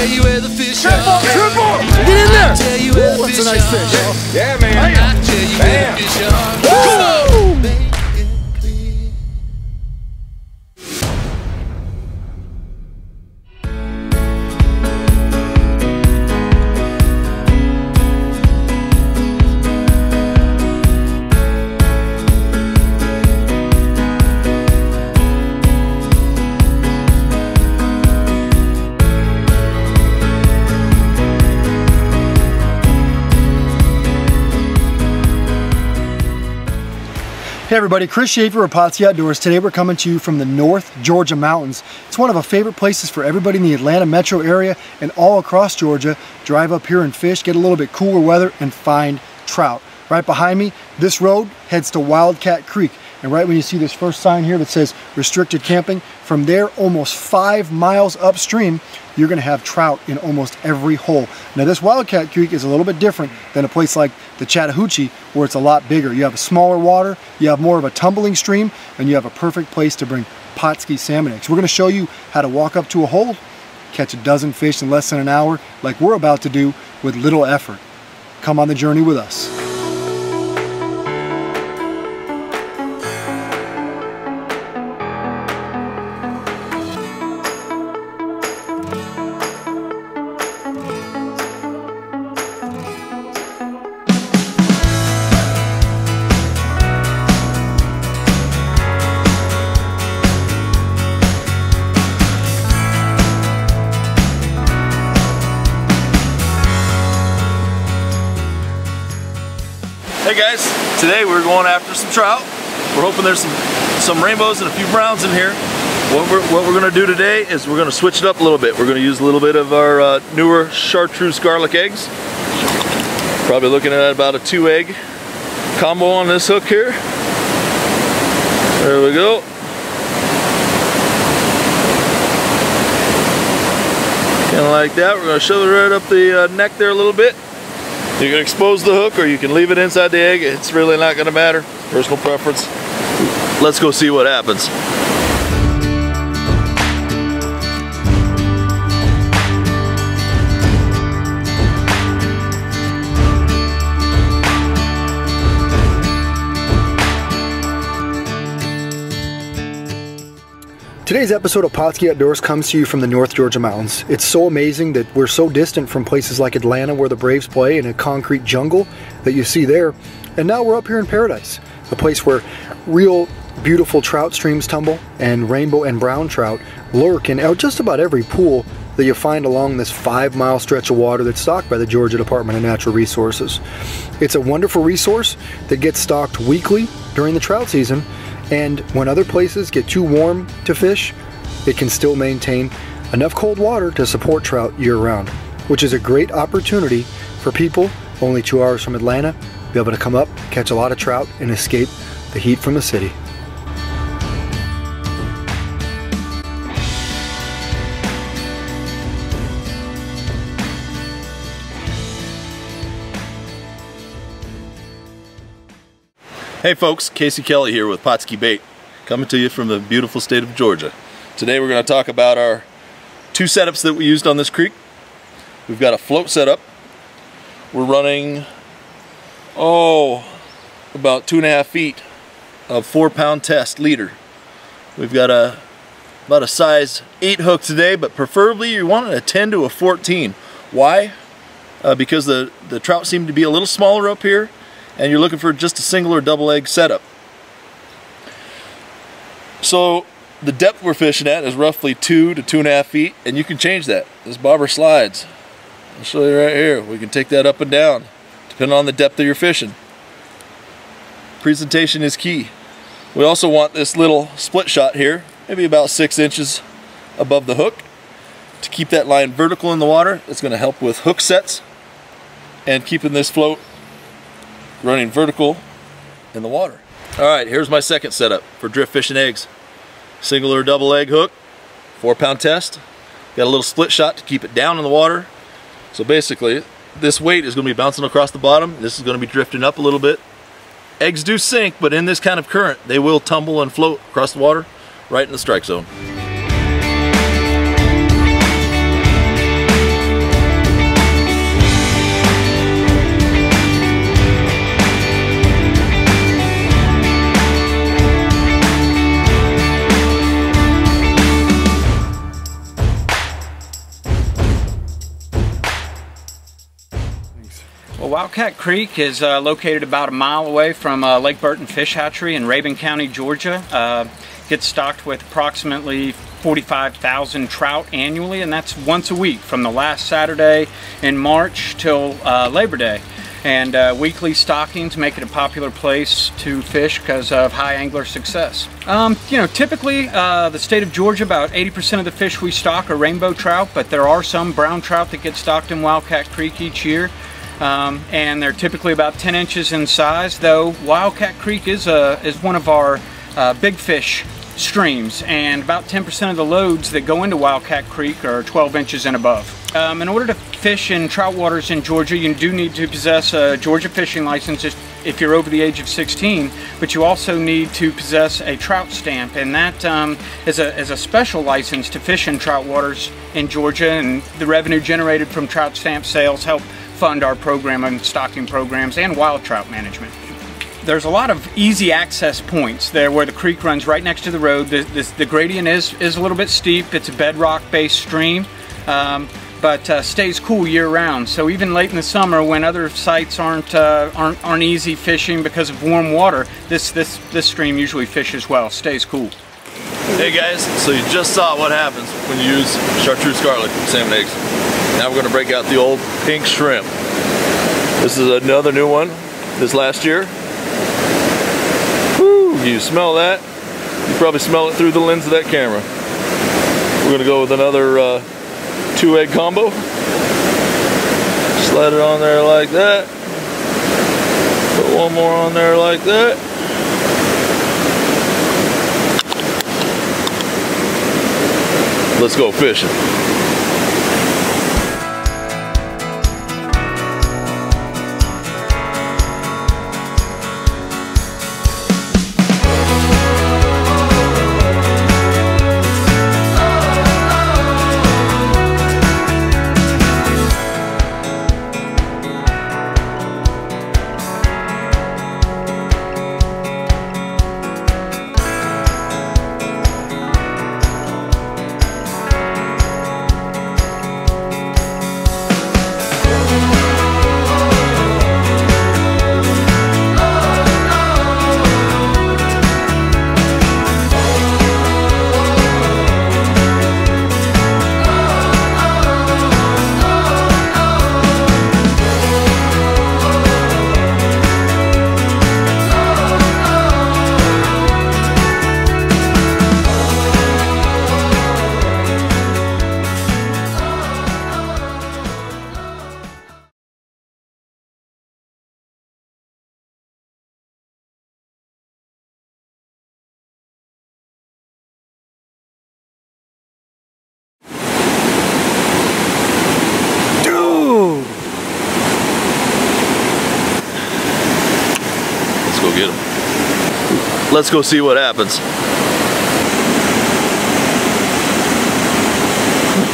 you where the fish are. Triple! Get in there! Ooh, that's a nice fish. Yeah, man. Bam. Hey everybody, Chris Schaefer of Pautzke Outdoors. Today we're coming to you from the North Georgia mountains. It's one of our favorite places for everybody in the Atlanta metro area and all across Georgia. Drive up here and fish, get a little bit cooler weather, and find trout. Right behind me, this road heads to Wildcat Creek. And right when you see this first sign here that says restricted camping, from there almost 5 miles upstream, you're gonna have trout in almost every hole. Now this Wildcat Creek is a little bit different than a place like the Chattahoochee where it's a lot bigger. You have a smaller water, you have more of a tumbling stream, and you have a perfect place to bring Pautzke salmon eggs. We're gonna show you how to walk up to a hole, catch a dozen fish in less than an hour, like we're about to do with little effort. Come on the journey with us. Hey guys, today we're going after some trout. We're hoping there's some rainbows and a few browns in here. What we're going to do today is we're going to switch it up a little bit. We're going to use a little bit of our newer Chartreuse garlic eggs. Probably looking at about a 2-egg combo on this hook here. There we go. Kind of like that. We're going to shove it right up the neck there a little bit. You can expose the hook or you can leave it inside the egg. It's really not going to matter. Personal preference. Let's go see what happens. Today's episode of Pautzke Outdoors comes to you from the North Georgia mountains. It's so amazing that we're so distant from places like Atlanta where the Braves play in a concrete jungle that you see there. And now we're up here in paradise, a place where real beautiful trout streams tumble and rainbow and brown trout lurk in just about every pool that you find along this 5-mile stretch of water that's stocked by the Georgia Department of Natural Resources. It's a wonderful resource that gets stocked weekly during the trout season. And when other places get too warm to fish, it can still maintain enough cold water to support trout year-round, which is a great opportunity for people only 2 hours from Atlanta to be able to come up, catch a lot of trout, and escape the heat from the city. Hey folks, Casey Kelly here with Pautzke Bait, coming to you from the beautiful state of Georgia. Today we're going to talk about our 2 setups that we used on this creek. We've got a float setup. We're running, about 2.5 feet of 4-pound test leader. We've got about a size 8 hook today, but preferably you want a 10 to a 14. Why? Because the trout seem to be a little smaller up here, and you're looking for just a single or double egg setup. So the depth we're fishing at is roughly 2 to 2.5 feet, and you can change that. This bobber slides. I'll show you right here. We can take that up and down depending on the depth that you're fishing. Presentation is key. We also want this little split shot here, maybe about 6 inches above the hook, to keep that line vertical in the water. It's going to help with hook sets and keeping this float running vertical in the water. Alright, here's my second setup for drift fishing eggs. Single or double egg hook, 4-pound test. Got a little split shot to keep it down in the water. So basically, this weight is going to be bouncing across the bottom. This is going to be drifting up a little bit. Eggs do sink, but in this kind of current, they will tumble and float across the water right in the strike zone. Wildcat Creek is located about a mile away from Lake Burton Fish Hatchery in Rabun County, Georgia. Gets stocked with approximately 45,000 trout annually, and that's once a week from the last Saturday in March till Labor Day. And weekly stockings make it a popular place to fish because of high angler success. You know, typically the state of Georgia, about 80% of the fish we stock are rainbow trout, but there are some brown trout that get stocked in Wildcat Creek each year. And they're typically about 10 inches in size, though Wildcat Creek is one of our big fish streams, and about 10% of the loads that go into Wildcat Creek are 12 inches and above. In order to fish in trout waters in Georgia, you do need to possess a Georgia fishing license if you're over the age of 16, but you also need to possess a trout stamp, and that is a special license to fish in trout waters in Georgia, and the revenue generated from trout stamp sales help fund our program and stocking programs and wild trout management. There's a lot of easy access points there where the creek runs right next to the road. The gradient is a little bit steep. It's a bedrock based stream, but stays cool year round. So even late in the summer when other sites aren't easy fishing because of warm water, this stream usually fishes well, stays cool. Hey guys, so you just saw what happens when you use Chartreuse garlic with salmon eggs. Now we're going to break out the old pink shrimp. This is another new one this last year. Woo, you smell that? You probably smell it through the lens of that camera. We're going to go with another 2-egg combo. Slide it on there like that. Put one more on there like that. Let's go fishing. Let's go get them. Let's go see what happens.